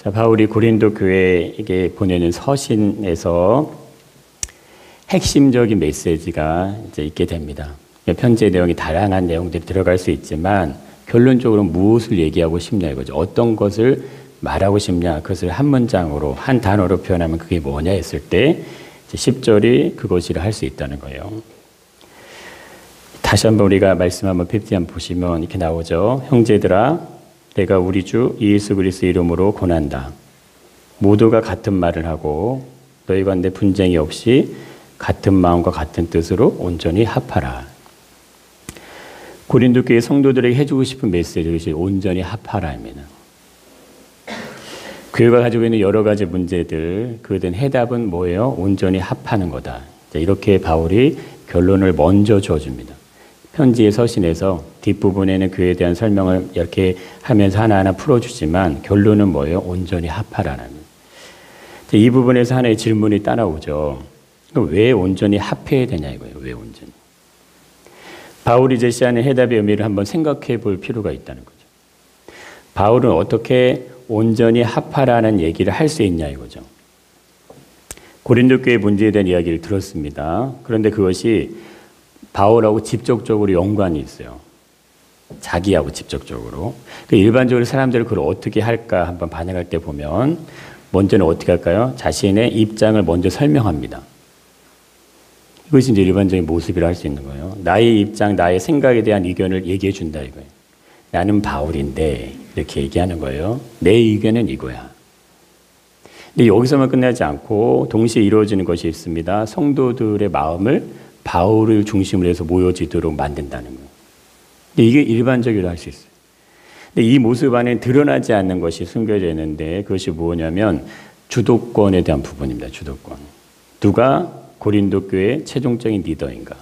자, 바울이 고린도 교회에게 보내는 서신에서 핵심적인 메시지가 이제 있게 됩니다. 편지의 내용이 다양한 내용들이 들어갈 수 있지만 결론적으로 무엇을 얘기하고 싶냐 이거죠. 어떤 것을 말하고 싶냐, 그것을 한 문장으로, 한 단어로 표현하면 그게 뭐냐 했을 때 10절이 그것이라 할 수 있다는 거예요. 다시 한번 우리가 말씀 한번 PPT 한번 보시면 이렇게 나오죠. 형제들아, 내가 우리 주 예수 그리스도 이름으로 권한다. 모두가 같은 말을 하고 너희 가운데 분쟁이 없이 같은 마음과 같은 뜻으로 온전히 합하라. 고린도 교회 성도들에게 해주고 싶은 메시지가 온전히 합하라입니다. 교회가 가지고 있는 여러 가지 문제들, 그에 대한 해답은 뭐예요? 온전히 합하는 거다. 이렇게 바울이 결론을 먼저 줘줍니다. 편지의 서신에서 뒷부분에는 그에 대한 설명을 이렇게 하면서 하나하나 풀어주지만 결론은 뭐예요? 온전히 합하라는. 이 부분에서 하나의 질문이 따라오죠. 왜 온전히 합해야 되냐 이거예요. 왜 온전히. 바울이 제시하는 해답의 의미를 한번 생각해 볼 필요가 있다는 거죠. 바울은 어떻게 온전히 합하라는 얘기를 할 수 있냐 이거죠. 고린도 교회 문제에 대한 이야기를 들었습니다. 그런데 그것이 바울하고 직접적으로 연관이 있어요. 자기하고 직접적으로. 일반적으로 사람들은 그걸 어떻게 할까 한번 반응할 때 보면 먼저는 어떻게 할까요? 자신의 입장을 먼저 설명합니다. 이것이 이제 일반적인 모습이라 할 수 있는 거예요. 나의 입장, 나의 생각에 대한 의견을 얘기해 준다 이거예요. 나는 바울인데 이렇게 얘기하는 거예요. 내 의견은 이거야. 근데 여기서만 끝나지 않고 동시에 이루어지는 것이 있습니다. 성도들의 마음을 바울을 중심으로 해서 모여지도록 만든다는 거예요. 근데 이게 일반적이라 할 수 있어요. 근데 이 모습 안에 드러나지 않는 것이 숨겨져 있는데 그것이 뭐냐면 주도권에 대한 부분입니다. 주도권. 누가 고린도 교회의 최종적인 리더인가.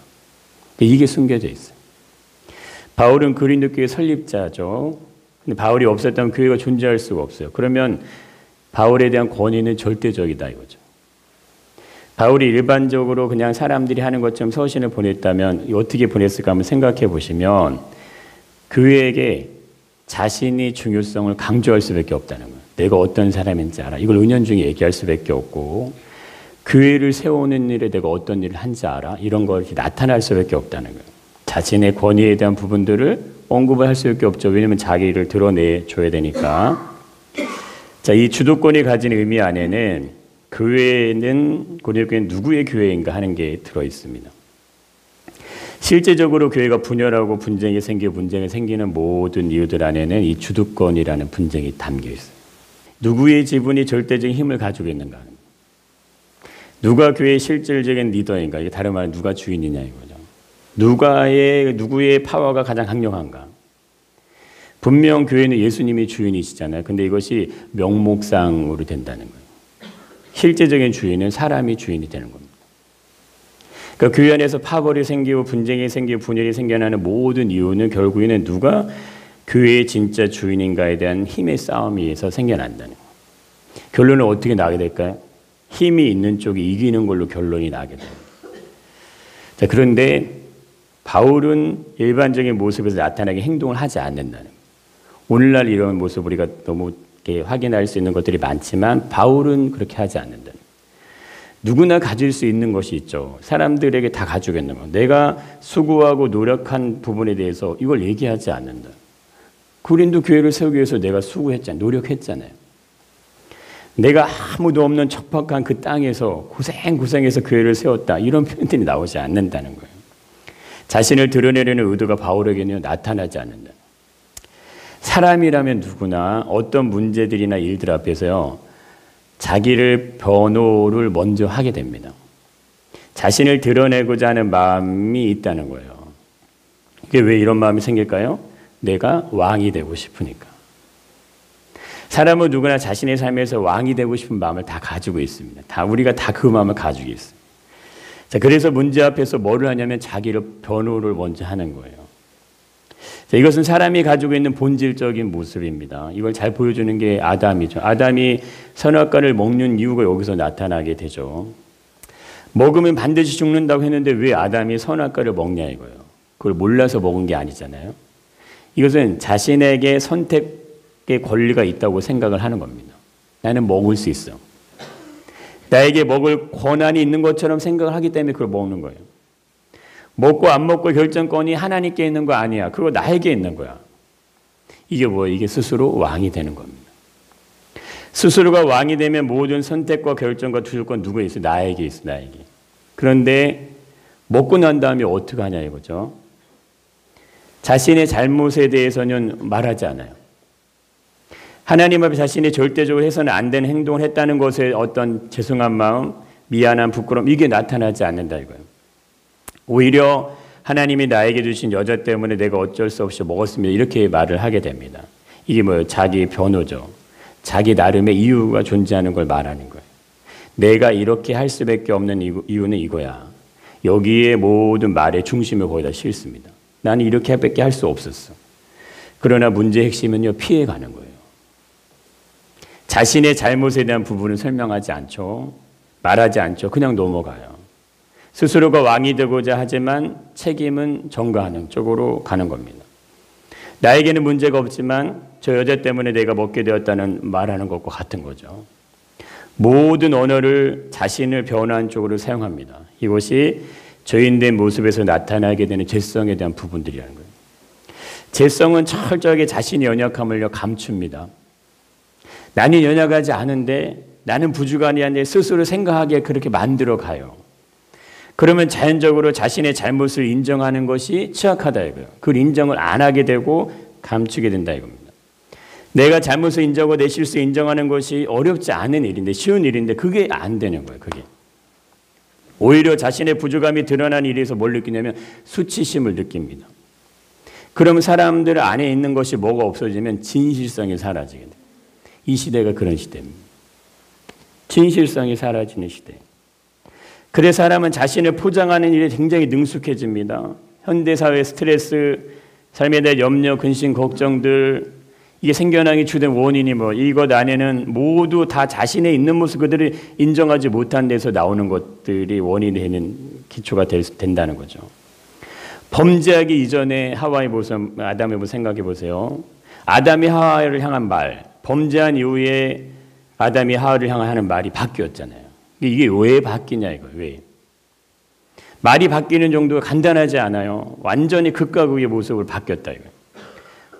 이게 숨겨져 있어요. 바울은 고린도 교회 설립자죠. 근데 바울이 없었다면 교회가 존재할 수가 없어요. 그러면 바울에 대한 권위는 절대적이다 이거죠. 바울이 일반적으로 그냥 사람들이 하는 것처럼 서신을 보냈다면 어떻게 보냈을까 한번 생각해 보시면 교회에게 자신이 중요성을 강조할 수밖에 없다는 거예요. 내가 어떤 사람인지 알아. 이걸 은연중에 얘기할 수밖에 없고 교회를 세우는 일에 내가 어떤 일을 한지 알아. 이런 걸 나타날 수밖에 없다는 거예요. 자신의 권위에 대한 부분들을 언급을 할 수밖에 없죠. 왜냐하면 자기를 드러내줘야 되니까. 자, 이 주도권이 가진 의미 안에는 교회는 고린도 교회는 누구의 교회인가 하는 게 들어 있습니다. 실제적으로 교회가 분열하고 분쟁이 생기는 모든 이유들 안에는 이 주도권이라는 분쟁이 담겨 있어요. 누구의 지분이 절대적인 힘을 가지고 있는가? 누가 교회의 실질적인 리더인가? 이게 다른 말은 누가 주인이냐 이거죠. 누구의 파워가 가장 강력한가? 분명 교회는 예수님이 주인이시잖아요. 근데 이것이 명목상으로 된다는 거예요. 실제적인 주인은 사람이 주인이 되는 겁니다. 그러니까 교회 안에서 파벌이 생기고 분쟁이 생기고 분열이 생겨나는 모든 이유는 결국에는 누가 교회의 진짜 주인인가에 대한 힘의 싸움에서 생겨난다는 거예요. 결론은 어떻게 나게 될까요? 힘이 있는 쪽이 이기는 걸로 결론이 나게 됩니다. 자, 그런데 바울은 일반적인 모습에서 나타나게 행동을 하지 않는다는 거예요. 오늘날 이런 모습 우리가 너무 확인할 수 있는 것들이 많지만 바울은 그렇게 하지 않는다. 누구나 가질 수 있는 것이 있죠. 사람들에게 다 가지고 있는 거. 내가 수고하고 노력한 부분에 대해서 이걸 얘기하지 않는다. 고린도 교회를 세우기 위해서 내가 수고했잖아요. 노력했잖아요. 내가 아무도 없는 척박한 그 땅에서 고생해서 교회를 세웠다. 이런 표현들이 나오지 않는다는 거예요. 자신을 드러내려는 의도가 바울에게는 나타나지 않는다. 사람이라면 누구나 어떤 문제들이나 일들 앞에서요, 자기를 변호를 먼저 하게 됩니다. 자신을 드러내고자 하는 마음이 있다는 거예요. 이게 왜 이런 마음이 생길까요? 내가 왕이 되고 싶으니까. 사람은 누구나 자신의 삶에서 왕이 되고 싶은 마음을 다 가지고 있습니다. 우리가 다 그 마음을 가지고 있어요. 자, 그래서 문제 앞에서 뭐를 하냐면 자기를 변호를 먼저 하는 거예요. 자, 이것은 사람이 가지고 있는 본질적인 모습입니다. 이걸 잘 보여주는 게 아담이죠. 아담이 선악과를 먹는 이유가 여기서 나타나게 되죠. 먹으면 반드시 죽는다고 했는데 왜 아담이 선악과를 먹냐 이거예요. 그걸 몰라서 먹은 게 아니잖아요. 이것은 자신에게 선택의 권리가 있다고 생각을 하는 겁니다. 나는 먹을 수 있어. 나에게 먹을 권한이 있는 것처럼 생각을 하기 때문에 그걸 먹는 거예요. 먹고 안 먹고 결정권이 하나님께 있는 거 아니야. 그거 나에게 있는 거야. 이게 뭐예요? 이게 스스로 왕이 되는 겁니다. 스스로가 왕이 되면 모든 선택과 결정과 주도권 누구에 있어? 나에게 있어. 나에게. 그런데 먹고 난 다음에 어떻게 하냐 이거죠. 자신의 잘못에 대해서는 말하지 않아요. 하나님 앞에 자신이 절대적으로 해서는 안 되는 행동을 했다는 것에 어떤 죄송한 마음, 미안한 부끄러움 이게 나타나지 않는다 이거예요. 오히려 하나님이 나에게 주신 여자 때문에 내가 어쩔 수 없이 먹었습니다. 이렇게 말을 하게 됩니다. 이게 뭐예요? 자기 변호죠. 자기 나름의 이유가 존재하는 걸 말하는 거예요. 내가 이렇게 할 수밖에 없는 이유는 이거야. 여기에 모든 말의 중심을 거기다 싣습니다. 나는 이렇게밖에 할 수 없었어. 그러나 문제의 핵심은요, 피해가는 거예요. 자신의 잘못에 대한 부분은 설명하지 않죠. 말하지 않죠. 그냥 넘어가요. 스스로가 왕이 되고자 하지만 책임은 전가하는 쪽으로 가는 겁니다. 나에게는 문제가 없지만 저 여자 때문에 내가 먹게 되었다는 말하는 것과 같은 거죠. 모든 언어를 자신을 변화한 쪽으로 사용합니다. 이것이 죄인된 모습에서 나타나게 되는 죄성에 대한 부분들이라는 거예요. 죄성은 철저하게 자신의 연약함을 감춥니다. 나는 연약하지 않은데 나는 부족하니 한데 스스로 생각하게 그렇게 만들어 가요. 그러면 자연적으로 자신의 잘못을 인정하는 것이 취약하다 이거예요. 그걸 인정을 안 하게 되고 감추게 된다 이겁니다. 내가 잘못을 인정하고 내 실수 인정하는 것이 어렵지 않은 일인데 쉬운 일인데 그게 안 되는 거예요. 그게. 오히려 자신의 부족함이 드러난 일에서 뭘 느끼냐면 수치심을 느낍니다. 그러면 사람들 안에 있는 것이 뭐가 없어지면 진실성이 사라지게 돼요. 이 시대가 그런 시대입니다. 진실성이 사라지는 시대. 그래서 사람은 자신을 포장하는 일에 굉장히 능숙해집니다. 현대사회의 스트레스, 삶에 대한 염려, 근심, 걱정들 이게 생겨나기 주된 원인이 이것 안에는 모두 다 자신의 있는 모습 그들을 인정하지 못한 데서 나오는 것들이 원인이 되는 기초가 된다는 거죠. 범죄하기 이전에 하와의 모습, 아담의 모습 생각해 보세요. 아담이 하와를 향한 말, 범죄한 이후에 아담이 하와를 향하는 말이 바뀌었잖아요. 이게 왜 바뀌냐 이거예요. 왜? 말이 바뀌는 정도가 간단하지 않아요. 완전히 극과 극의 모습으로 바뀌었다 이거예요.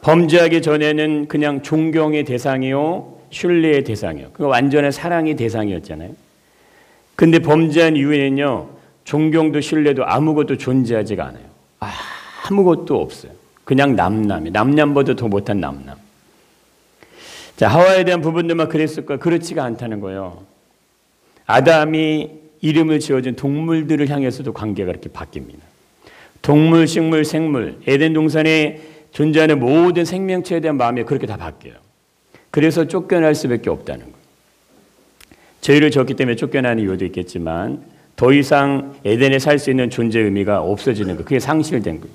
범죄하기 전에는 그냥 존경의 대상이요, 신뢰의 대상이요. 그 완전한 사랑의 대상이었잖아요. 근데 범죄한 이후에는요, 존경도 신뢰도 아무것도 존재하지가 않아요. 아무것도 없어요. 그냥 남남이 남남보다 더 못한 남남. 자, 하와에 대한 부분들만 그랬을까? 그렇지가 않다는 거예요. 아담이 이름을 지어준 동물들을 향해서도 관계가 이렇게 바뀝니다. 동물, 식물, 생물, 에덴 동산에 존재하는 모든 생명체에 대한 마음이 그렇게 다 바뀌어요. 그래서 쫓겨날 수밖에 없다는 거예요. 죄를 졌기 때문에 쫓겨나는 이유도 있겠지만 더 이상 에덴에 살 수 있는 존재 의미가 없어지는 거예요. 그게 상실된 거예요.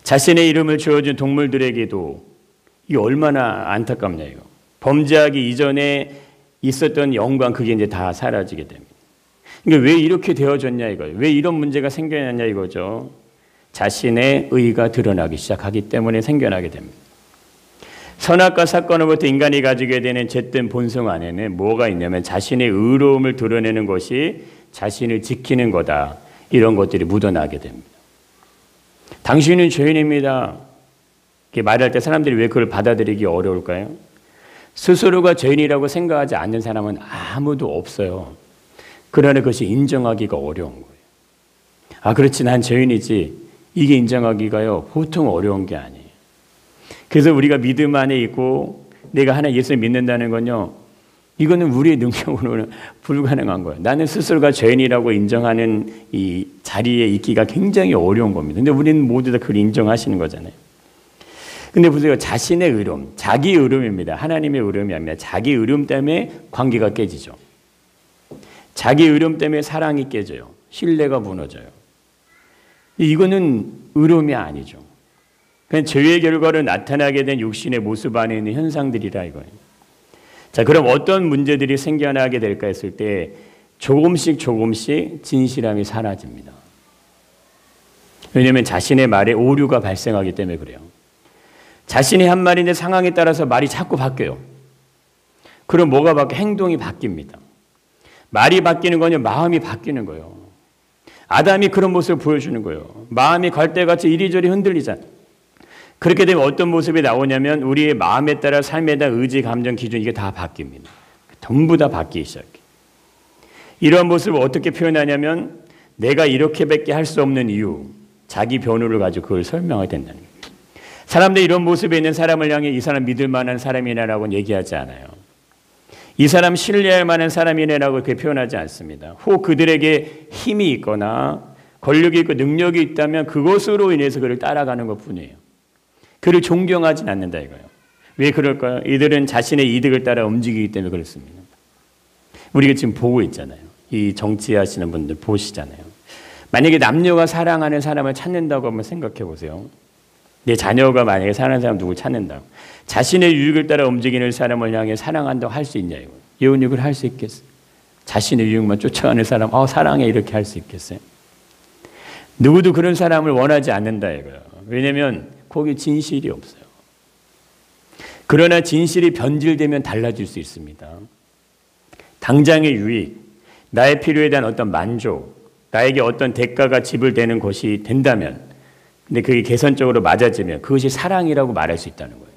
자신의 이름을 지어준 동물들에게도 이게 얼마나 안타깝냐 이거. 범죄하기 이전에 있었던 영광 그게 이제 다 사라지게 됩니다. 그러니까 왜 이렇게 되어졌냐 이거예요. 왜 이런 문제가 생겨났냐 이거죠. 자신의 의가 드러나기 시작하기 때문에 생겨나게 됩니다. 선악과 사건으로부터 인간이 가지게 되는 죄된 본성 안에는 뭐가 있냐면 자신의 의로움을 드러내는 것이 자신을 지키는 거다. 이런 것들이 묻어나게 됩니다. 당신은 죄인입니다. 이렇게 말할 때 사람들이 왜 그걸 받아들이기 어려울까요? 스스로가 죄인이라고 생각하지 않는 사람은 아무도 없어요. 그러나 그것이 인정하기가 어려운 거예요. 그렇지 난 죄인이지. 이게 인정하기가요 보통 어려운 게 아니에요. 그래서 우리가 믿음 안에 있고 내가 하나님 예수를 믿는다는 건요. 이거는 우리의 능력으로는 불가능한 거예요. 나는 스스로가 죄인이라고 인정하는 이 자리에 있기가 굉장히 어려운 겁니다. 근데 우리는 모두 다 그걸 인정하시는 거잖아요. 근데 보세요. 자신의 의로움, 자기 의로움입니다. 하나님의 의로움이 아니라 자기 의로움 때문에 관계가 깨지죠. 자기 의로움 때문에 사랑이 깨져요. 신뢰가 무너져요. 이거는 의로움이 아니죠. 그냥 죄의 결과로 나타나게 된 육신의 모습 안에 있는 현상들이라 이거예요. 자, 그럼 어떤 문제들이 생겨나게 될까 했을 때 조금씩 진실함이 사라집니다. 왜냐하면 자신의 말에 오류가 발생하기 때문에 그래요. 자신이 한 말인데 상황에 따라서 말이 자꾸 바뀌어요. 그럼 뭐가 바뀌어? 행동이 바뀝니다. 말이 바뀌는 거냐? 마음이 바뀌는 거예요. 아담이 그런 모습을 보여주는 거예요. 마음이 갈대같이 이리저리 흔들리잖아요. 그렇게 되면 어떤 모습이 나오냐면 우리의 마음에 따라 삶에 대한 의지, 감정, 기준 이게 다 바뀝니다. 전부 다 바뀌기 시작해요. 이러한 모습을 어떻게 표현하냐면 내가 이렇게밖에 할 수 없는 이유, 자기 변호를 가지고 그걸 설명하게 된다는 거예요. 사람들이 이런 모습에 있는 사람을 향해 이 사람 믿을 만한 사람이라고는 얘기하지 않아요. 이 사람 신뢰할 만한 사람이네라고 그렇게 표현하지 않습니다. 혹 그들에게 힘이 있거나 권력이 있고 능력이 있다면 그것으로 인해서 그를 따라가는 것뿐이에요. 그를 존경하진 않는다 이거예요. 왜 그럴까요? 이들은 자신의 이득을 따라 움직이기 때문에 그렇습니다. 우리가 지금 보고 있잖아요. 이 정치하시는 분들 보시잖아요. 만약에 남녀가 사랑하는 사람을 찾는다고 한번 생각해 보세요. 내 자녀가 만약에 사랑하는 사람 누굴 찾는다고. 자신의 유익을 따라 움직이는 사람을 향해 사랑한다고 할 수 있냐 이거예요. 이혼육을 할 수 있겠어요? 자신의 유익만 쫓아가는 사람, 사랑해 이렇게 할 수 있겠어요? 누구도 그런 사람을 원하지 않는다 이거예요. 왜냐하면 거기 진실이 없어요. 그러나 진실이 변질되면 달라질 수 있습니다. 당장의 유익, 나의 필요에 대한 어떤 만족, 나에게 어떤 대가가 지불되는 것이 된다면, 근데 그게 개선적으로 맞아지면 그것이 사랑이라고 말할 수 있다는 거예요.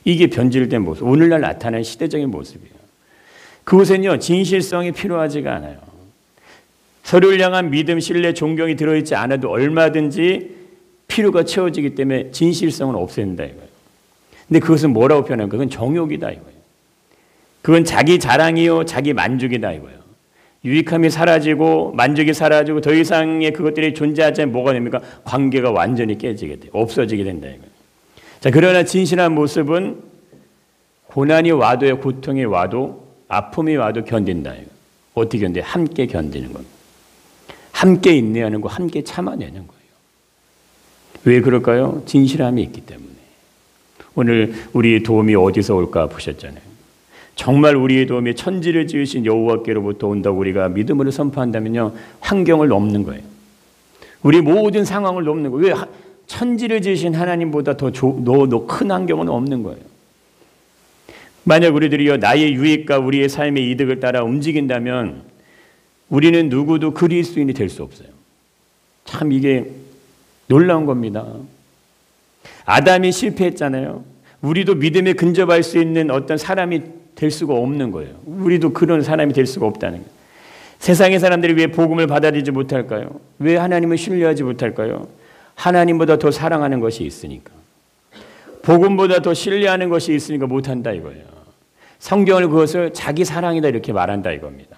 이게 변질된 모습, 오늘날 나타나는 시대적인 모습이에요. 그곳엔요, 진실성이 필요하지가 않아요. 서로를 향한 믿음, 신뢰, 존경이 들어있지 않아도 얼마든지 필요가 채워지기 때문에 진실성은 없앤다 이거예요. 근데 그것은 뭐라고 표현하는 거예요? 그건 정욕이다 이거예요. 그건 자기 자랑이요, 자기 만족이다 이거예요. 유익함이 사라지고 만족이 사라지고 더 이상의 그것들이 존재하지 않으면 뭐가 됩니까? 관계가 완전히 깨지게 돼요. 없어지게 된다 이거예요. 자, 그러나 진실한 모습은 고난이 와도요, 고통이 와도 아픔이 와도 견딘다 이거예요. 어떻게 견뎌요? 함께 견디는 겁니다. 함께 인내하는 거, 함께 참아내는 거예요. 왜 그럴까요? 진실함이 있기 때문에. 오늘 우리의 도움이 어디서 올까 보셨잖아요. 정말 우리의 도움이 천지를 지으신 여호와께로부터 온다고 우리가 믿음으로 선포한다면요, 환경을 넘는 거예요. 우리 모든 상황을 넘는 거예요. 왜? 천지를 지으신 하나님보다 더 큰 환경은 없는 거예요. 만약 우리들이요, 나의 유익과 우리의 삶의 이득을 따라 움직인다면 우리는 누구도 그리스도인이 될 수 없어요. 참 이게 놀라운 겁니다. 아담이 실패했잖아요. 우리도 믿음에 근접할 수 있는 어떤 사람이 될 수가 없는 거예요. 우리도 그런 사람이 될 수가 없다는 거예요. 세상의 사람들이 왜 복음을 받아들이지 못할까요? 왜 하나님을 신뢰하지 못할까요? 하나님보다 더 사랑하는 것이 있으니까. 복음보다 더 신뢰하는 것이 있으니까 못한다 이거예요. 성경은 그것을 자기 사랑이다 이렇게 말한다 이겁니다.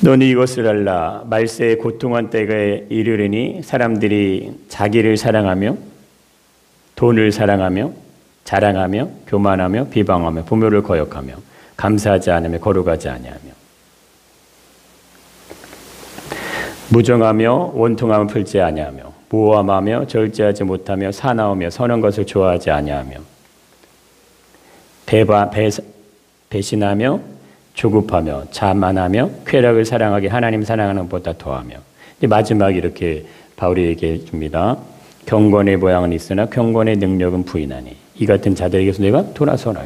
너는 이것을 알라. 말세에 고통한 때가 이르리니 사람들이 자기를 사랑하며 돈을 사랑하며 자랑하며 교만하며 비방하며 부모를 거역하며 감사하지 않으며 거룩하지 아니하며 무정하며 원통함을 풀지 아니하며 모함하며 절제하지 못하며 사나우며 선한 것을 좋아하지 아니하며 배신하며 조급하며 자만하며 쾌락을 사랑하게 하나님 사랑하는 것보다 더하며. 마지막에 이렇게 바울이 얘기해 줍니다. 경건의 모양은 있으나 경건의 능력은 부인하니 이 같은 자들에게서 내가 돌아서라.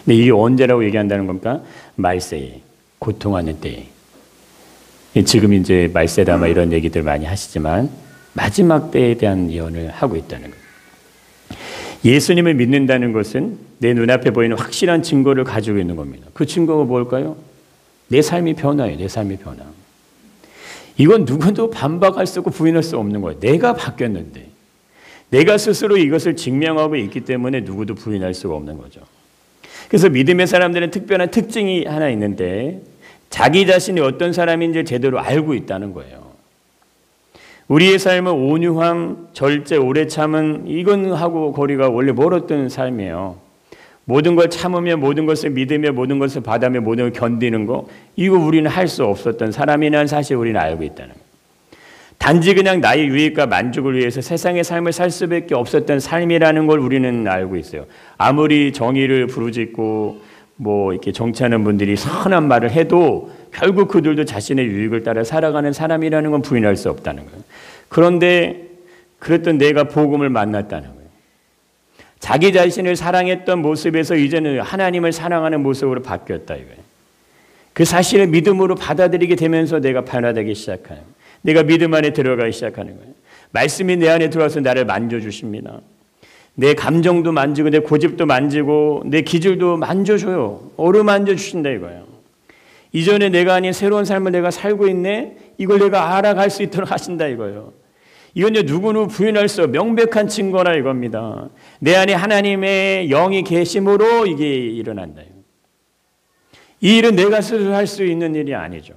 근데 이게 언제라고 얘기한다는 겁니까? 말세에, 고통하는 때에. 지금 이제 말세다 이런 얘기들 많이 하시지만 마지막 때에 대한 예언을 하고 있다는 거예요. 예수님을 믿는다는 것은 내 눈앞에 보이는 확실한 증거를 가지고 있는 겁니다. 그 증거가 뭘까요? 내 삶이 변화예요. 내 삶이 변화. 이건 누구도 반박할 수 없고 부인할 수 없는 거예요. 내가 바뀌었는데. 내가 스스로 이것을 증명하고 있기 때문에 누구도 부인할 수가 없는 거죠. 그래서 믿음의 사람들은 특별한 특징이 하나 있는데 자기 자신이 어떤 사람인지 제대로 알고 있다는 거예요. 우리의 삶은 온유함, 절제, 오래 참은 이건 하고 거리가 원래 멀었던 삶이에요. 모든 걸 참으며 모든 것을 믿으며 모든 것을 받아며 모든 걸 견디는 거 이거 우리는 할 수 없었던 사람이라는 사실 우리는 알고 있다는 거예요. 단지 그냥 나의 유익과 만족을 위해서 세상의 삶을 살 수밖에 없었던 삶이라는 걸 우리는 알고 있어요. 아무리 정의를 부르짖고 이렇게 정치하는 분들이 선한 말을 해도 결국 그들도 자신의 유익을 따라 살아가는 사람이라는 건 부인할 수 없다는 거예요. 그런데 그랬던 내가 복음을 만났다는 거예요. 자기 자신을 사랑했던 모습에서 이제는 하나님을 사랑하는 모습으로 바뀌었다 이거예요. 그 사실을 믿음으로 받아들이게 되면서 내가 변화되기 시작해요. 내가 믿음 안에 들어가기 시작하는 거예요. 말씀이 내 안에 들어와서 나를 만져주십니다. 내 감정도 만지고 내 고집도 만지고 내 기질도 만져줘요. 어루만져 주신다 이거예요. 이전에 내가 아닌 새로운 삶을 내가 살고 있네. 이걸 내가 알아갈 수 있도록 하신다 이거예요. 이건 누구는 부인할 수 명백한 증거라 이겁니다. 내 안에 하나님의 영이 계심으로 이게 일어난다. 이 일은 내가 스스로 할 수 있는 일이 아니죠.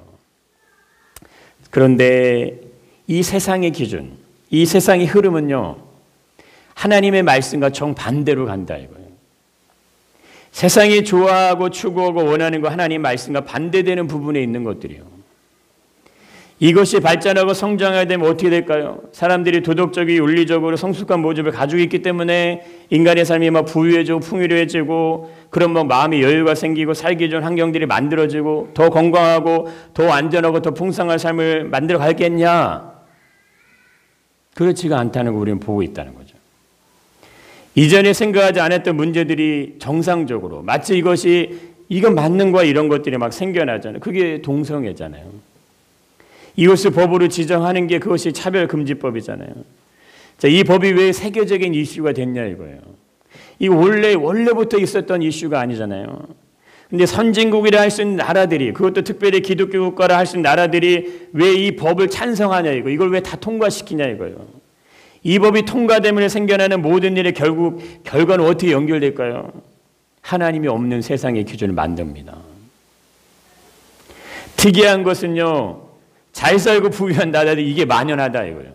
그런데 이 세상의 기준, 이 세상의 흐름은요, 하나님의 말씀과 정반대로 간다 이거예요. 세상이 좋아하고 추구하고 원하는 거 하나님 말씀과 반대되는 부분에 있는 것들이요. 이것이 발전하고 성장해야 되면 어떻게 될까요? 사람들이 도덕적이고 윤리적으로 성숙한 모습을 가지고 있기 때문에 인간의 삶이 막 부유해지고 풍요로워지고 그런 막 마음의 여유가 생기고 살기 좋은 환경들이 만들어지고 더 건강하고 더 안전하고 더 풍성한 삶을 만들어 가겠냐? 그렇지가 않다는 걸 우리는 보고 있다는 거죠. 이전에 생각하지 않았던 문제들이 정상적으로 마치 이건 맞는 거야 이런 것들이 막 생겨나잖아요. 그게 동성애잖아요. 이것을 법으로 지정하는 게 그것이 차별금지법이잖아요. 자, 이 법이 왜 세계적인 이슈가 됐냐 이거예요. 이 원래부터 있었던 이슈가 아니잖아요. 근데 선진국이라 할 수 있는 나라들이, 그것도 특별히 기독교 국가라 할 수 있는 나라들이 왜 이 법을 찬성하냐 이거, 이걸 왜 다 통과시키냐 이거예요. 이 법이 통과되면 생겨나는 모든 일의 결과는 어떻게 연결될까요? 하나님이 없는 세상의 기준을 만듭니다. 특이한 것은요, 잘 살고 부유한 나라들이 이게 만연하다 이거예요.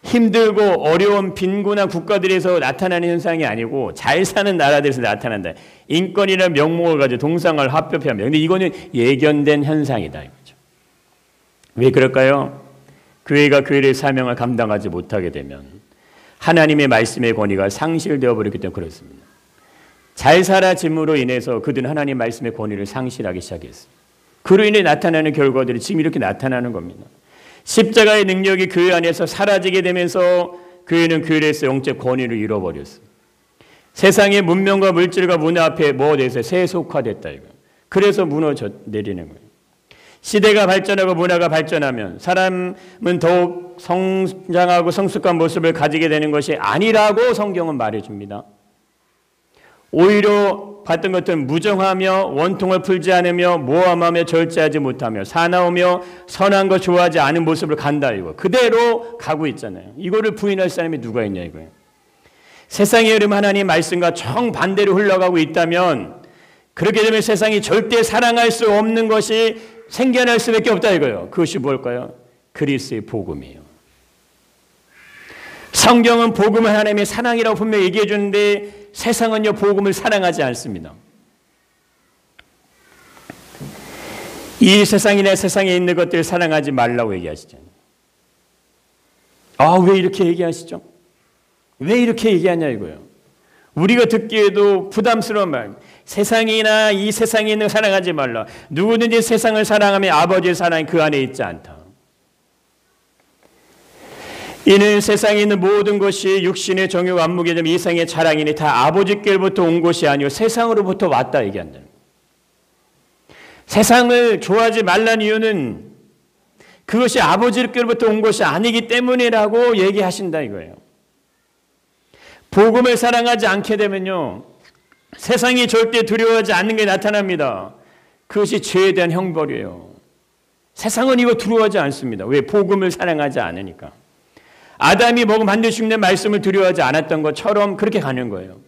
힘들고 어려운 빈곤한 국가들에서 나타나는 현상이 아니고 잘 사는 나라들에서 나타난다. 인권이라는 명목을 가지고 동성을 합법화합니다. 근데 이거는 예견된 현상이다 이거죠. 왜 그럴까요? 교회가 교회의 사명을 감당하지 못하게 되면 하나님의 말씀의 권위가 상실되어 버렸기 때문에 그렇습니다. 잘 살아짐으로 인해서 그들은 하나님의 말씀의 권위를 상실하기 시작했습니다. 그로 인해 나타나는 결과들이 지금 이렇게 나타나는 겁니다. 십자가의 능력이 교회 안에서 사라지게 되면서 교회는 교회에서 영적 권위를 잃어버렸어요. 세상의 문명과 물질과 문화 앞에 뭐가 돼서 세속화됐다 이거예요. 그래서 무너져 내리는 거예요. 시대가 발전하고 문화가 발전하면 사람은 더욱 성장하고 성숙한 모습을 가지게 되는 것이 아니라고 성경은 말해줍니다. 오히려 봤던 것들은 무정하며 원통을 풀지 않으며 모함하며 절제하지 못하며 사나우며 선한 거 좋아하지 않은 모습을 간다 이거. 그대로 가고 있잖아요. 이거를 부인할 사람이 누가 있냐 이거예요. 세상의 흐름 하나님 말씀과 정반대로 흘러가고 있다면 그렇게 되면 세상이 절대 사랑할 수 없는 것이 생겨날 수밖에 없다 이거예요. 그것이 뭘까요? 그리스도의 복음이에요. 성경은 복음을 하나님의 사랑이라고 분명히 얘기해 주는데 세상은요 복음을 사랑하지 않습니다. 이 세상이나 세상에 있는 것들을 사랑하지 말라고 얘기하시잖아요. 왜 이렇게 얘기하시죠? 왜 이렇게 얘기하냐 이거예요. 우리가 듣기에도 부담스러운 말. 세상이나 이 세상에 있는 거 사랑하지 말라. 누구든지 세상을 사랑하면 아버지의 사랑이 그 안에 있지 않다. 이는 세상에 있는 모든 것이 육신의 정욕, 안목이 되면 이상의 자랑이니 다 아버지께로부터 온 것이 아니요 세상으로부터 왔다 얘기한다. 세상을 좋아하지 말라는 이유는 그것이 아버지께로부터 온 것이 아니기 때문이라고 얘기하신다 이거예요. 복음을 사랑하지 않게 되면요 세상이 절대 두려워하지 않는 게 나타납니다. 그것이 죄에 대한 형벌이에요. 세상은 이거 두려워하지 않습니다. 왜? 복음을 사랑하지 않으니까. 아담이 먹은 반드시 죽는 말씀을 두려워하지 않았던 것처럼 그렇게 가는 거예요.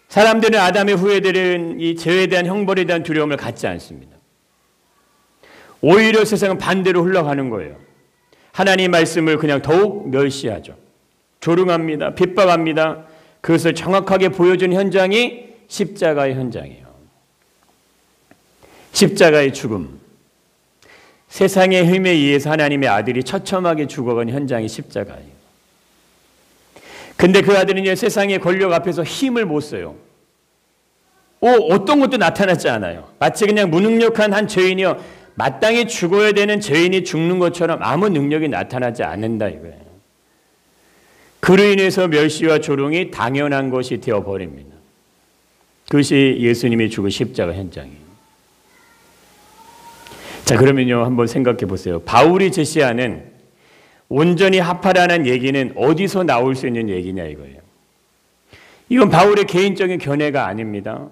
사람들은 아담의 후예들은 이 죄에 대한 형벌에 대한 두려움을 갖지 않습니다. 오히려 세상은 반대로 흘러가는 거예요. 하나님의 말씀을 그냥 더욱 멸시하죠. 조롱합니다. 핍박합니다. 그것을 정확하게 보여준 현장이 십자가의 현장이에요. 십자가의 죽음. 세상의 힘에 의해서 하나님의 아들이 처참하게 죽어간 현장이 십자가예요. 근데 그 아들은 이제 세상의 권력 앞에서 힘을 못 써요. 어떤 것도 나타나지 않아요. 마치 그냥 무능력한 한 죄인이요. 마땅히 죽어야 되는 죄인이 죽는 것처럼 아무 능력이 나타나지 않는다 이거예요. 그로 인해서 멸시와 조롱이 당연한 것이 되어버립니다. 그것이 예수님이 죽은 십자가 현장이에요. 자, 그러면요, 한번 생각해 보세요. 바울이 제시하는 온전히 합하라는 얘기는 어디서 나올 수 있는 얘기냐 이거예요. 이건 바울의 개인적인 견해가 아닙니다.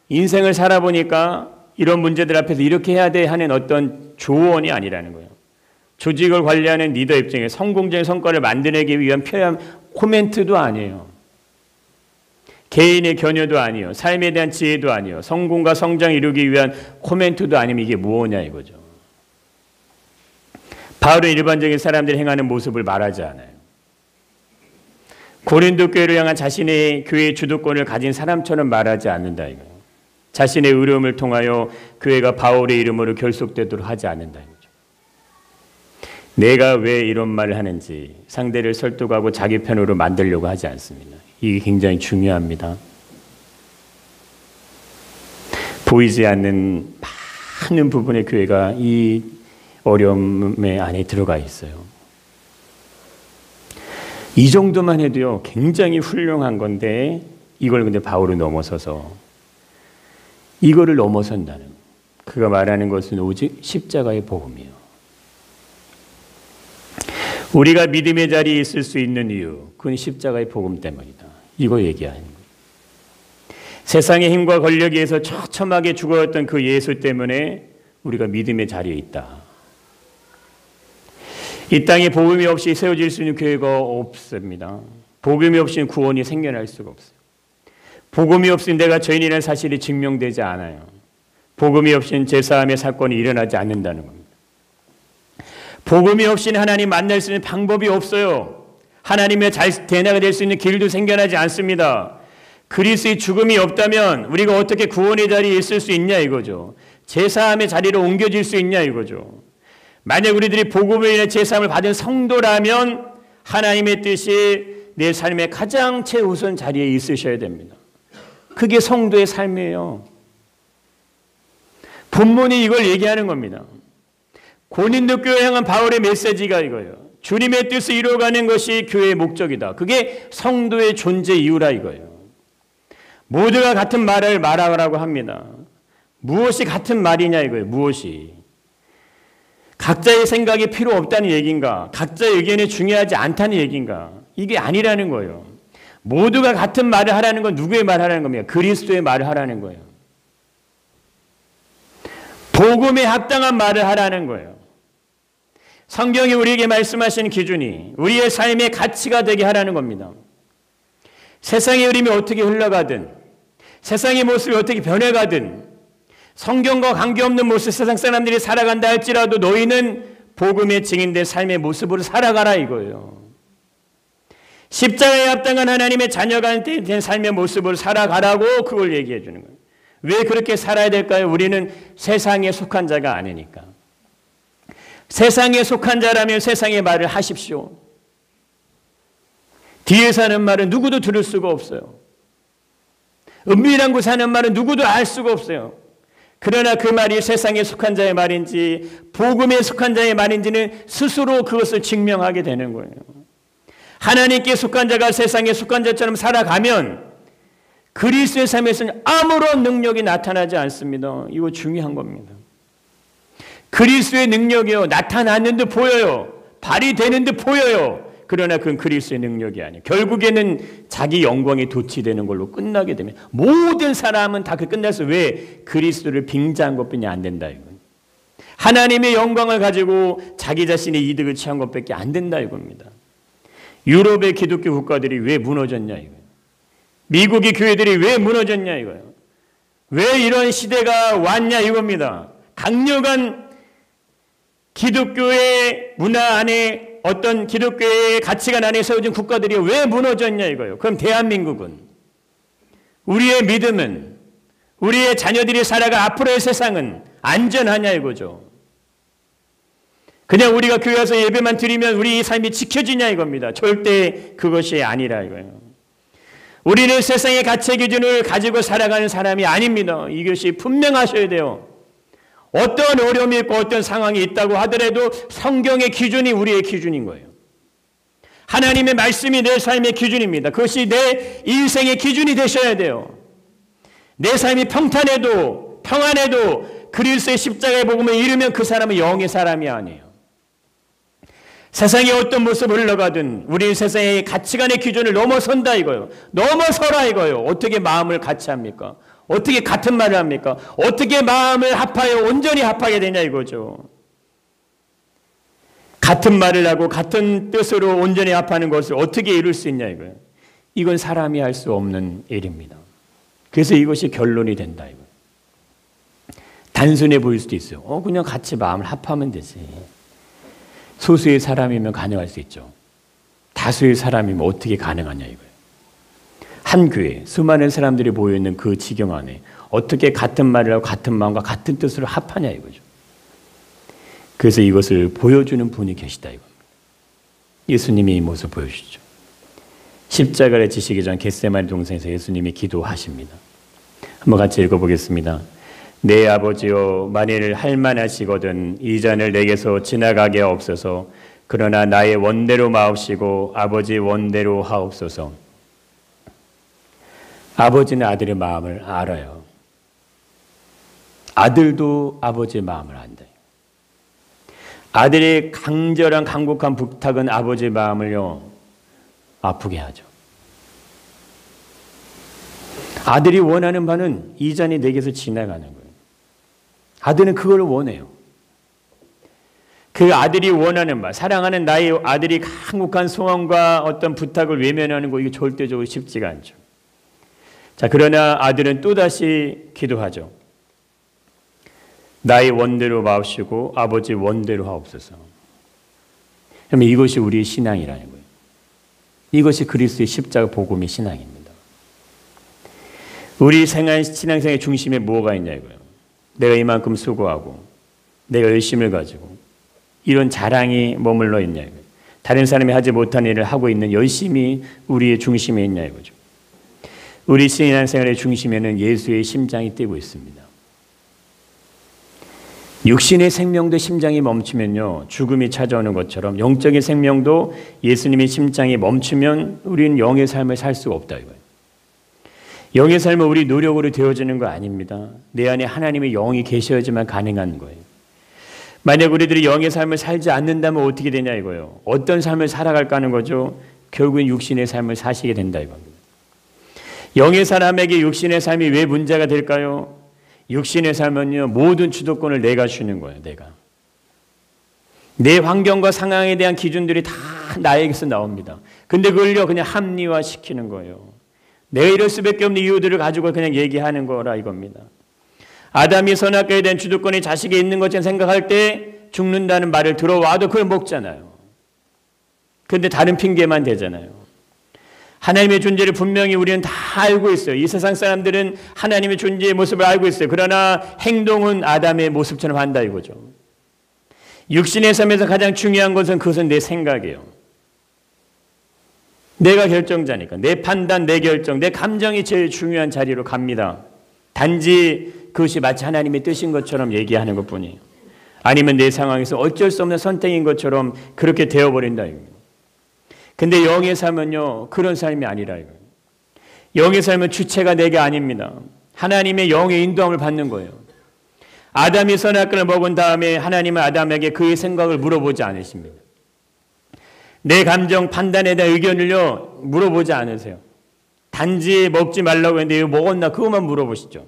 인생을 살아보니까 이런 문제들 앞에서 이렇게 해야 돼 하는 어떤 조언이 아니라는 거예요. 조직을 관리하는 리더 입장에 성공적인 성과를 만들기 위한 표현 코멘트도 아니에요. 개인의 견해도 아니에요. 삶에 대한 지혜도 아니에요. 성공과 성장을 이루기 위한 코멘트도 아니면 이게 무엇이냐 이거죠. 바울은 일반적인 사람들이 행하는 모습을 말하지 않아요. 고린도 교회를 향한 자신의 교회의 주도권을 가진 사람처럼 말하지 않는다 이거예요. 자신의 의로움을 통하여 교회가 바울의 이름으로 결속되도록 하지 않는다 이거죠. 내가 왜 이런 말을 하는지 상대를 설득하고 자기 편으로 만들려고 하지 않습니다. 이게 굉장히 중요합니다. 보이지 않는 많은 부분의 교회가 이 어려움의 안에 들어가 있어요. 이 정도만 해도요, 굉장히 훌륭한 건데 이걸 근데 바울은 넘어서서 이거를 넘어선다는, 그가 말하는 것은 오직 십자가의 복음이에요. 우리가 믿음의 자리에 있을 수 있는 이유, 그건 십자가의 복음 때문이다. 이거 얘기하는 거예요. 세상의 힘과 권력에 의해서 처참하게 죽어왔던 그 예수 때문에 우리가 믿음의 자리에 있다. 이 땅에 복음이 없이 세워질 수 있는 교회가 없습니다. 복음이 없이는 구원이 생겨날 수가 없어요. 복음이 없이는 내가 죄인이라는 사실이 증명되지 않아요. 복음이 없이는 제사함의 사건이 일어나지 않는다는 겁니다. 복음이 없이는 하나님 만날 수 있는 방법이 없어요. 하나님의 대나가 될 수 있는 길도 생겨나지 않습니다. 그리스도의 죽음이 없다면 우리가 어떻게 구원의 자리에 있을 수 있냐 이거죠. 제사함의 자리로 옮겨질 수 있냐 이거죠. 만약 우리들이 복음을 인해 제사함을 받은 성도라면 하나님의 뜻이 내 삶의 가장 최우선 자리에 있으셔야 됩니다. 그게 성도의 삶이에요. 본문이 이걸 얘기하는 겁니다. 고린도 교회에 향한 바울의 메시지가 이거예요. 주님의 뜻을 이루어가는 것이 교회의 목적이다. 그게 성도의 존재 이유라 이거예요. 모두가 같은 말을 말하라고 합니다. 무엇이 같은 말이냐 이거예요. 무엇이. 각자의 생각이 필요 없다는 얘기인가? 각자의 의견이 중요하지 않다는 얘기인가? 이게 아니라는 거예요. 모두가 같은 말을 하라는 건 누구의 말을 하라는 겁니까? 그리스도의 말을 하라는 거예요. 복음에 합당한 말을 하라는 거예요. 성경이 우리에게 말씀하시는 기준이 우리의 삶의 가치가 되게 하라는 겁니다. 세상의 흐름이 어떻게 흘러가든, 세상의 모습이 어떻게 변해가든, 성경과 관계없는 모습 세상 사람들이 살아간다 할지라도 너희는 복음에 증인된 삶의 모습으로 살아가라 이거예요. 십자가에 합당한 하나님의 자녀가 된 삶의 모습으로 살아가라고 그걸 얘기해 주는 거예요. 왜 그렇게 살아야 될까요? 우리는 세상에 속한 자가 아니니까. 세상에 속한 자라면 세상의 말을 하십시오. 뒤에서 하는 말은 누구도 들을 수가 없어요. 은밀한 곳에 하는 말은 누구도 알 수가 없어요. 그러나 그 말이 세상에 속한 자의 말인지 복음에 속한 자의 말인지는 스스로 그것을 증명하게 되는 거예요. 하나님께 속한 자가 세상에 속한 자처럼 살아가면 그리스도의 삶에서는 아무런 능력이 나타나지 않습니다. 이거 중요한 겁니다. 그리스도의 능력이요. 나타나는 듯 보여요. 발휘되는 듯 보여요. 그러나 그건 그리스도의 능력이 아니에요. 결국에는 자기 영광이 도취되는 걸로 끝나게 되면 모든 사람은 다 그 끝나서 왜 그리스도를 빙자한 것뿐이 안 된다 이건. 하나님의 영광을 가지고 자기 자신의 이득을 취한 것밖에 안 된다 이겁니다. 유럽의 기독교 국가들이 왜 무너졌냐 이거예요. 미국의 교회들이 왜 무너졌냐 이거예요. 왜 이런 시대가 왔냐 이겁니다. 강력한 기독교의 문화 안에 어떤 기독교의 가치관 안에 세워진 국가들이 왜 무너졌냐 이거예요. 그럼 대한민국은, 우리의 믿음은, 우리의 자녀들이 살아갈 앞으로의 세상은 안전하냐 이거죠. 그냥 우리가 교회 와서 예배만 드리면 우리 삶이 지켜지냐 이겁니다. 절대 그것이 아니라 이거예요. 우리는 세상의 가치 기준을 가지고 살아가는 사람이 아닙니다. 이것이 분명하셔야 돼요. 어떤 어려움이 있고 어떤 상황이 있다고 하더라도 성경의 기준이 우리의 기준인 거예요. 하나님의 말씀이 내 삶의 기준입니다. 그것이 내 인생의 기준이 되셔야 돼요. 내 삶이 평탄해도 평안해도 그리스도의 십자가의 복음을 잃으면 그 사람은 영의 사람이 아니에요. 세상이 어떤 모습을 흘러가든 우리는 세상의 가치관의 기준을 넘어선다 이거예요. 넘어서라 이거예요. 어떻게 마음을 같이 합니까? 어떻게 같은 말을 합니까? 어떻게 마음을 합하여 온전히 합하게 되냐 이거죠. 같은 말을 하고 같은 뜻으로 온전히 합하는 것을 어떻게 이룰 수 있냐 이거예요. 이건 사람이 할 수 없는 일입니다. 그래서 이것이 결론이 된다 이거예요. 단순해 보일 수도 있어요. 그냥 같이 마음을 합하면 되지. 소수의 사람이면 가능할 수 있죠. 다수의 사람이면 어떻게 가능하냐 이거예요. 한 교회 수많은 사람들이 모여있는 그 지경 안에 어떻게 같은 말을 하고 같은 마음과 같은 뜻으로 합하냐 이거죠. 그래서 이것을 보여주는 분이 계시다 이겁니다. 예수님이 이 모습을 보여주시죠. 십자가를 지시기 전 겟세마네 동산에서 예수님이 기도하십니다. 한번 같이 읽어보겠습니다. 내 아버지여, 만일 할만하시거든 이 잔을 내게서 지나가게 하옵소서. 그러나 나의 원대로 마옵시고 아버지 원대로 하옵소서. 아버지는 아들의 마음을 알아요. 아들도 아버지의 마음을 안다. 아들의 강렬한 간곡한 부탁은 아버지의 마음을요 아프게 하죠. 아들이 원하는 바는 이 잔이 내게서 지나가는 거예요. 아들은 그걸 원해요. 그 아들이 원하는 바, 사랑하는 나의 아들이 간곡한 소원과 어떤 부탁을 외면하는 거 이게 절대적으로 쉽지가 않죠. 자, 그러나 아들은 또다시 기도하죠. 나의 원대로 마옵시고 아버지 원대로 하옵소서. 그러면 이것이 우리의 신앙이라는 거예요. 이것이 그리스도의 십자가 복음의 신앙입니다. 우리 신앙생활의 중심에 뭐가 있냐 이거예요. 내가 이만큼 수고하고 내가 열심을 가지고 이런 자랑이 머물러 있냐 이거예요. 다른 사람이 하지 못한 일을 하고 있는 열심이 우리의 중심에 있냐 이거죠. 우리 신앙생활의 중심에는 예수의 심장이 뛰고 있습니다. 육신의 생명도 심장이 멈추면요 죽음이 찾아오는 것처럼 영적인 생명도 예수님의 심장이 멈추면 우리는 영의 삶을 살 수가 없다 이거예요. 영의 삶은 우리 노력으로 되어지는 거 아닙니다. 내 안에 하나님의 영이 계셔야지만 가능한 거예요. 만약 우리들이 영의 삶을 살지 않는다면 어떻게 되냐 이거예요. 어떤 삶을 살아갈까 하는 거죠. 결국엔 육신의 삶을 사시게 된다 이겁니다. 영의 사람에게 육신의 삶이 왜 문제가 될까요? 육신의 삶은요 모든 주도권을 내가 주는 거예요. 내 환경과 상황에 대한 기준들이 다 나에게서 나옵니다. 근데 그걸요 그냥 합리화시키는 거예요. 내가 이럴 수밖에 없는 이유들을 가지고 그냥 얘기하는 거라 이겁니다. 아담이 선악과에 대한 주도권이 자식에 있는 것처럼 생각할 때 죽는다는 말을 들어와도 그걸 먹잖아요. 그런데 다른 핑계만 대잖아요. 하나님의 존재를 분명히 우리는 다 알고 있어요. 이 세상 사람들은 하나님의 존재의 모습을 알고 있어요. 그러나 행동은 아담의 모습처럼 한다 이거죠. 육신의 삶에서 가장 중요한 것은 그것은 내 생각이에요. 내가 결정자니까. 내 판단, 내 결정, 내 감정이 제일 중요한 자리로 갑니다. 단지 그것이 마치 하나님의 뜻인 것처럼 얘기하는 것뿐이에요. 아니면 내 상황에서 어쩔 수 없는 선택인 것처럼 그렇게 되어버린다 이거예요. 근데 영의 삶은요 그런 삶이 아니라 이거예요. 영의 삶은 주체가 내가 아닙니다. 하나님의 영의 인도함을 받는 거예요. 아담이 선악과를 먹은 다음에 하나님은 아담에게 그의 생각을 물어보지 않으십니다. 내 감정 판단에 대한 의견을요 물어보지 않으세요. 단지 먹지 말라고 했는데 이거 먹었나 그것만 물어보시죠.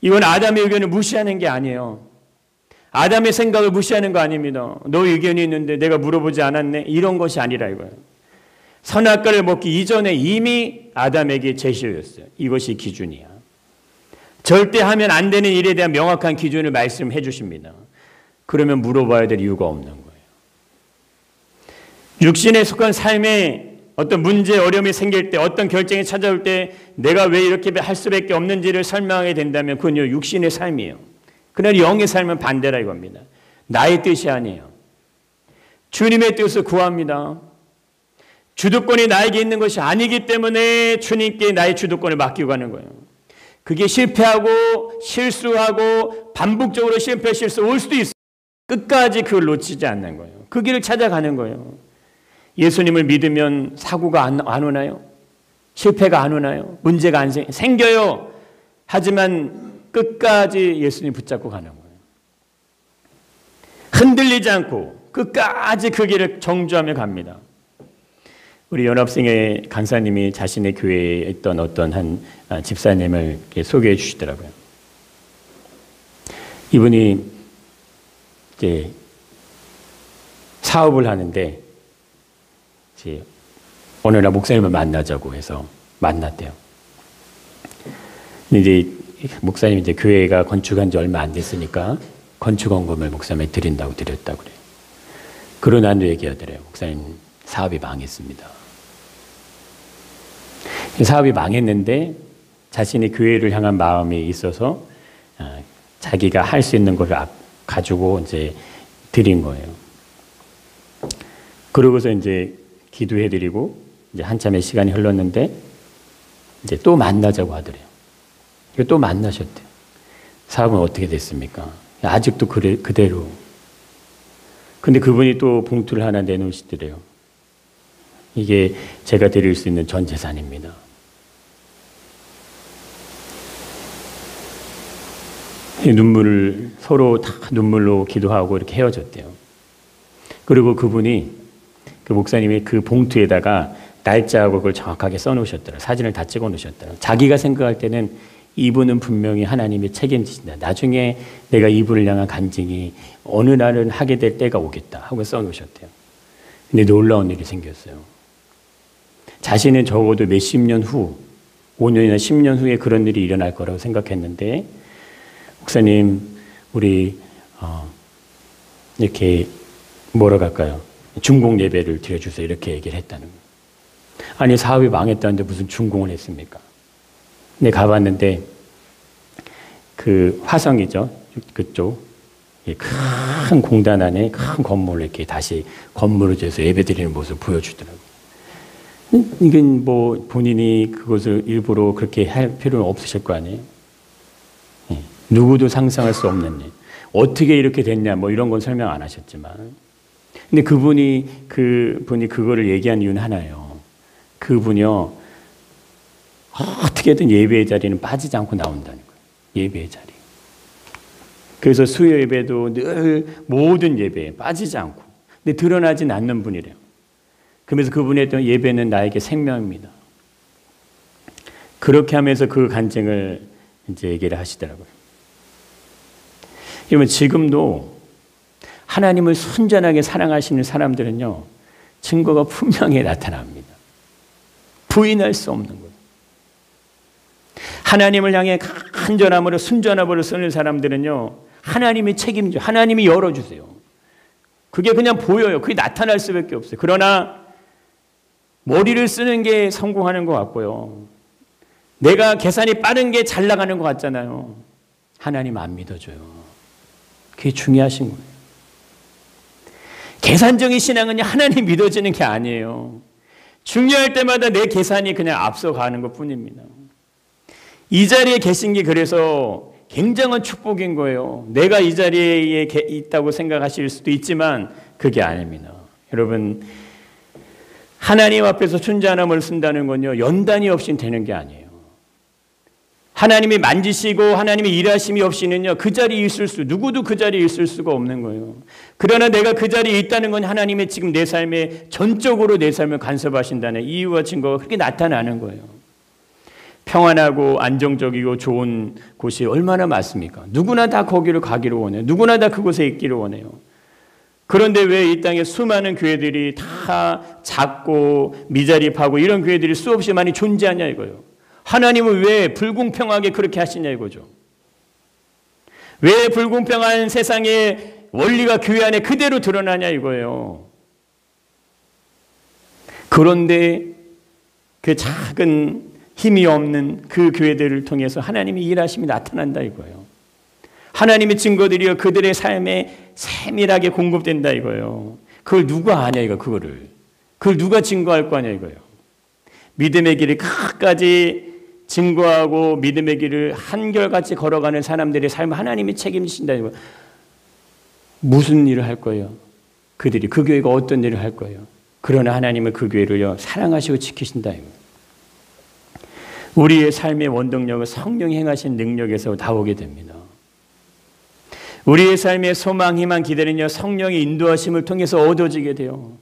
이건 아담의 의견을 무시하는 게 아니에요. 아담의 생각을 무시하는 거 아닙니다. 너 의견이 있는데 내가 물어보지 않았네 이런 것이 아니라 이거예요. 선악과를 먹기 이전에 이미 아담에게 제시였어요. 이것이 기준이야. 절대 하면 안 되는 일에 대한 명확한 기준을 말씀해 주십니다. 그러면 물어봐야 될 이유가 없는 거예요. 육신에 속한 삶에 어떤 문제, 어려움이 생길 때, 어떤 결정이 찾아올 때 내가 왜 이렇게 할 수밖에 없는지를 설명하게 된다면 그건 육신의 삶이에요. 그러나 영의 삶은 반대라 이겁니다. 나의 뜻이 아니에요. 주님의 뜻을 구합니다. 주도권이 나에게 있는 것이 아니기 때문에 주님께 나의 주도권을 맡기고 가는 거예요. 그게 실패하고 실수하고 반복적으로 실수 올 수도 있어요. 끝까지 그걸 놓치지 않는 거예요. 그 길을 찾아가는 거예요. 예수님을 믿으면 사고가 안 오나요? 실패가 안 오나요? 문제가 안 생겨요. 하지만 끝까지 예수님 붙잡고 가는 거예요. 흔들리지 않고 끝까지 그 길을 정주하며 갑니다. 우리 연합생의 강사님이 자신의 교회에 있던 어떤 한 집사님을 소개해 주시더라고요. 이분이 이제 사업을 하는데 이제 어느 날 목사님을 만나자고 해서 만났대요. 근데 이제 목사님이 이제 교회가 건축한 지 얼마 안 됐으니까 건축원금을 목사님에 드렸다고 그래요. 그러고 난 뒤에 얘기하더래요. 목사님 사업이 망했습니다. 사업이 망했는데 자신의 교회를 향한 마음이 있어서 자기가 할 수 있는 걸 가지고 이제 드린 거예요. 그러고서 이제 기도해드리고 이제 한참의 시간이 흘렀는데 이제 또 만나자고 하더래요. 또 만나셨대요. 사업은 어떻게 됐습니까? 아직도 그대로. 근데 그분이 또 봉투를 하나 내놓으시더래요. 이게 제가 드릴 수 있는 전 재산입니다. 눈물을 서로 다 눈물로 기도하고 이렇게 헤어졌대요. 그리고 그분이 그 목사님이 그 봉투에다가 날짜하고 그걸 정확하게 써놓으셨더라고요. 사진을 다 찍어 놓으셨더라고요. 자기가 생각할 때는 이분은 분명히 하나님이 책임지신다. 나중에 내가 이분을 향한 간증이 어느 날은 하게 될 때가 오겠다 하고 써놓으셨대요. 근데 놀라운 일이 생겼어요. 자신은 적어도 몇십 년 후, 5년이나 10년 후에 그런 일이 일어날 거라고 생각했는데 목사님 우리 이렇게 뭐라고 할까요? 중공 예배를 드려주세요. 이렇게 얘기를 했다는 거예요. 아니 사업이 망했다는데 무슨 중공을 했습니까? 근데 가봤는데 그 화성이죠. 그쪽 큰 공단 안에 큰 건물을 이렇게 다시 건물을 지어서 예배드리는 모습을 보여주더라고요. 이건 뭐 본인이 그것을 일부러 그렇게 할 필요는 없으실 거 아니에요. 누구도 상상할 수 없는 일. 어떻게 이렇게 됐냐 뭐 이런 건 설명 안 하셨지만 근데 그분이 그거를 얘기한 이유는 하나예요. 그분이요 어떻게든 예배의 자리는 빠지지 않고 나온다는 거예요. 예배의 자리. 그래서 수요 예배도 늘 모든 예배에 빠지지 않고 근데 드러나진 않는 분이래요. 그러면서 그분의 했던 예배는 나에게 생명입니다. 그렇게 하면서 그 간증을 이제 얘기를 하시더라고요. 여러분 지금도 하나님을 순전하게 사랑하시는 사람들은요 증거가 분명히 나타납니다. 부인할 수 없는 거예요. 하나님을 향해 간절함으로 순전함으로 쓰는 사람들은요 하나님이 책임져 하나님이 열어주세요. 그게 그냥 보여요. 그게 나타날 수밖에 없어요. 그러나 머리를 쓰는 게 성공하는 것 같고요. 내가 계산이 빠른 게 잘 나가는 것 같잖아요. 하나님 안 믿어줘요. 그게 중요하신 거예요. 계산적인 신앙은 하나님 믿어지는 게 아니에요. 중요할 때마다 내 계산이 그냥 앞서가는 것 뿐입니다. 이 자리에 계신 게 그래서 굉장한 축복인 거예요. 내가 이 자리에 있다고 생각하실 수도 있지만 그게 아닙니다. 여러분 하나님 앞에서 순전함을 쓴다는 건요 연단이 없이는 되는 게 아니에요. 하나님이 만지시고 하나님이 일하심이 없이는요 그 자리에 누구도 그 자리에 있을 수가 없는 거예요. 그러나 내가 그 자리에 있다는 건 하나님의 지금 내 삶에 전적으로 내 삶을 간섭하신다는 이유와 증거가 그렇게 나타나는 거예요. 평안하고 안정적이고 좋은 곳이 얼마나 많습니까? 누구나 다 거기를 가기를 원해요. 누구나 다 그곳에 있기를 원해요. 그런데 왜 이 땅에 수많은 교회들이 다 작고 미자립하고 이런 교회들이 수없이 많이 존재하냐 이거예요. 하나님은 왜 불공평하게 그렇게 하시냐 이거죠. 왜 불공평한 세상의 원리가 교회 안에 그대로 드러나냐 이거예요. 그런데 그 작은 힘이 없는 그 교회들을 통해서 하나님의 일하심이 나타난다 이거예요. 하나님의 증거들이요 그들의 삶에 세밀하게 공급된다 이거예요. 그걸 누가 아냐 이거 그걸 누가 증거할 거냐 이거예요. 믿음의 길을 끝까지 증거하고 믿음의 길을 한결같이 걸어가는 사람들의 삶을 하나님이 책임지신다 이거예요. 무슨 일을 할 거예요? 그들이 그 교회가 어떤 일을 할 거예요? 그러나 하나님은 그 교회를요 사랑하시고 지키신다. 우리의 삶의 원동력은 성령이 행하신 능력에서 나오게 됩니다. 우리의 삶의 소망, 희망, 기대는요 성령의 인도하심을 통해서 얻어지게 돼요.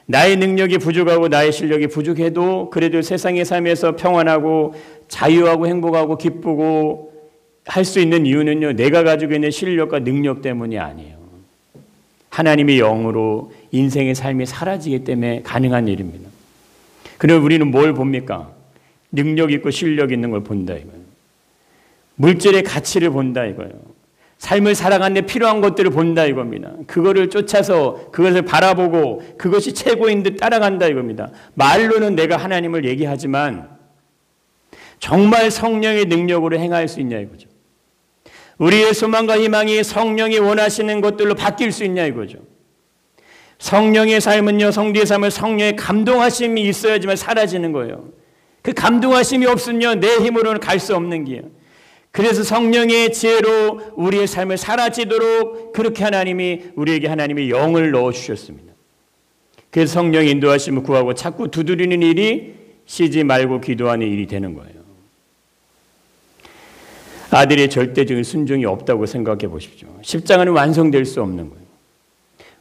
나의 능력이 부족하고 나의 실력이 부족해도 그래도 세상의 삶에서 평안하고 자유하고 행복하고 기쁘고 할 수 있는 이유는요 내가 가지고 있는 실력과 능력 때문이 아니에요. 하나님의 영으로 인생의 삶이 사라지기 때문에 가능한 일입니다. 그럼 우리는 뭘 봅니까? 능력 있고 실력 있는 걸 본다 이거예요. 물질의 가치를 본다 이거예요. 삶을 살아가는 데 필요한 것들을 본다 이겁니다. 그거를 쫓아서 그것을 바라보고 그것이 최고인 듯 따라간다 이겁니다. 말로는 내가 하나님을 얘기하지만 정말 성령의 능력으로 행할 수 있냐 이거죠. 우리의 소망과 희망이 성령이 원하시는 것들로 바뀔 수 있냐 이거죠. 성령의 삶은요, 성도의 삶은 성령의 감동하심이 있어야지만 사라지는 거예요. 그 감동하심이 없으면 내 힘으로는 갈 수 없는 길이에요. 그래서 성령의 지혜로 우리의 삶을 살아지도록 그렇게 우리에게 하나님의 영을 넣어주셨습니다. 그래서 성령의 인도하심을 구하고 자꾸 두드리는 일이 쉬지 말고 기도하는 일이 되는 거예요. 아들의 절대적인 순종이 없다고 생각해 보십시오. 십자가는 완성될 수 없는 거예요.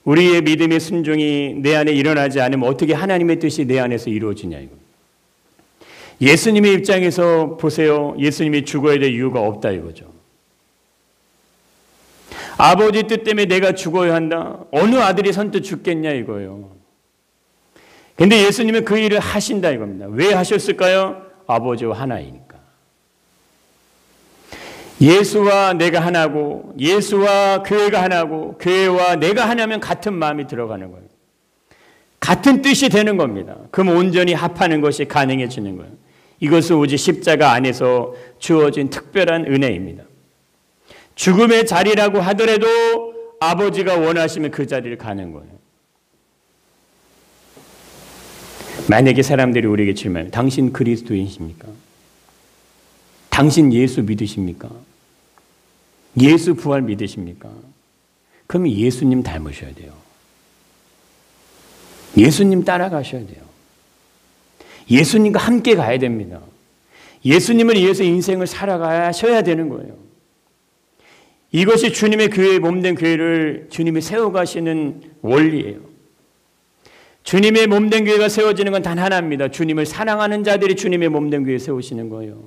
우리의 믿음의 순종이 내 안에 일어나지 않으면 어떻게 하나님의 뜻이 내 안에서 이루어지냐 이거. 예수님의 입장에서 보세요. 예수님이 죽어야 될 이유가 없다 이거죠. 아버지 뜻 때문에 내가 죽어야 한다. 어느 아들이 선뜻 죽겠냐 이거예요. 근데 예수님은 그 일을 하신다 이겁니다. 왜 하셨을까요? 아버지와 하나이니까. 예수와 내가 하나고 예수와 교회가 하나고 교회와 내가 하나면 같은 마음이 들어가는 거예요. 같은 뜻이 되는 겁니다. 그럼 온전히 합하는 것이 가능해지는 거예요. 이것은 오직 십자가 안에서 주어진 특별한 은혜입니다. 죽음의 자리라고 하더라도 아버지가 원하시면 그 자리를 가는 거예요. 만약에 사람들이 우리에게 질문하면 당신 그리스도인이십니까? 당신 예수 믿으십니까? 예수 부활 믿으십니까? 그러면 예수님 닮으셔야 돼요. 예수님 따라가셔야 돼요. 예수님과 함께 가야 됩니다. 예수님을 위해서 인생을 살아가셔야 되는 거예요. 이것이 주님의 교회의 몸된 교회를 주님이 세워가시는 원리예요. 주님의 몸된 교회가 세워지는 건 단 하나입니다. 주님을 사랑하는 자들이 주님의 몸된 교회 세우시는 거예요.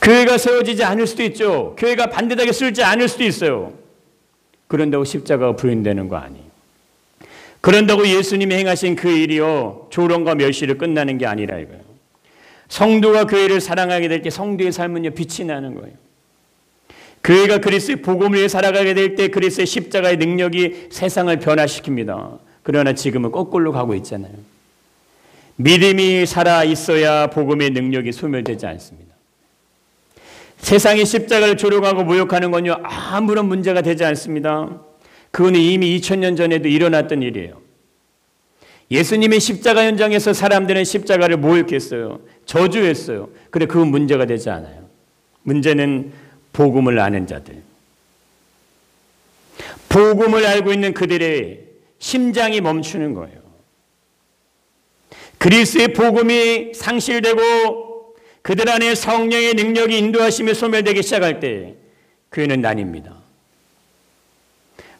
교회가 세워지지 않을 수도 있죠. 교회가 반듯하게 쓰지 않을 수도 있어요. 그런다고 십자가가 부인되는 거 아니에요. 그런다고 예수님이 행하신 그 일이요 조롱과 멸시로 끝나는 게 아니라 이거예요. 성도가 교회를 사랑하게 될 때 성도의 삶은요 빛이 나는 거예요. 교회가 그리스도의 복음을 위해 살아가게 될 때 그리스도의 십자가의 능력이 세상을 변화시킵니다. 그러나 지금은 거꾸로 가고 있잖아요. 믿음이 살아 있어야 복음의 능력이 소멸되지 않습니다. 세상이 십자가를 조롱하고 모욕하는 건요 아무런 문제가 되지 않습니다. 그거는 이미 2000년 전에도 일어났던 일이에요. 예수님의 십자가 현장에서 사람들은 십자가를 모욕했어요. 저주했어요. 그런데 그건 문제가 되지 않아요. 문제는 복음을 아는 자들. 복음을 알고 있는 그들의 심장이 멈추는 거예요. 그리스도의 복음이 상실되고 그들 안에 성령의 능력이 인도하심이 소멸되기 시작할 때 교회는 나뉩니다.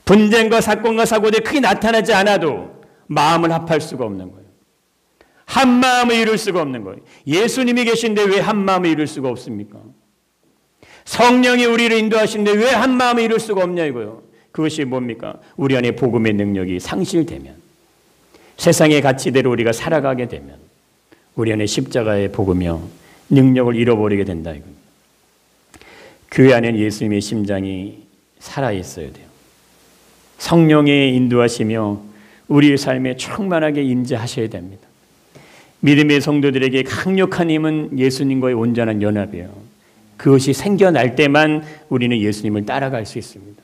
분쟁과 사건과 사고들이 크게 나타나지 않아도 마음을 합할 수가 없는 거예요. 한 마음을 이룰 수가 없는 거예요. 예수님이 계신데 왜 한 마음을 이룰 수가 없습니까? 성령이 우리를 인도하시는데 왜 한 마음을 이룰 수가 없냐 이거예요. 그것이 뭡니까? 우리 안에 복음의 능력이 상실되면, 세상의 가치대로 우리가 살아가게 되면 우리 안에 십자가의 복음이요 능력을 잃어버리게 된다 이겁니다. 교회 안에는 예수님의 심장이 살아있어야 돼요. 성령의 인도하시며 우리의 삶에 충만하게 임재하셔야 됩니다. 믿음의 성도들에게 강력한 힘은 예수님과의 온전한 연합이에요. 그것이 생겨날 때만 우리는 예수님을 따라갈 수 있습니다.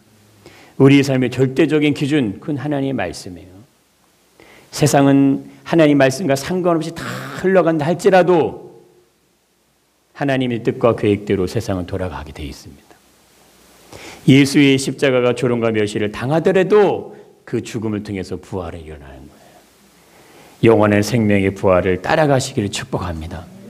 우리의 삶의 절대적인 기준, 그건 하나님의 말씀이에요. 세상은 하나님 말씀과 상관없이 다 흘러간다 할지라도 하나님의 뜻과 계획대로 세상은 돌아가게 되어 있습니다. 예수의 십자가가 조롱과 멸시를 당하더라도 그 죽음을 통해서 부활이 일어나는 거예요. 영원한 생명의 부활을 따라가시기를 축복합니다.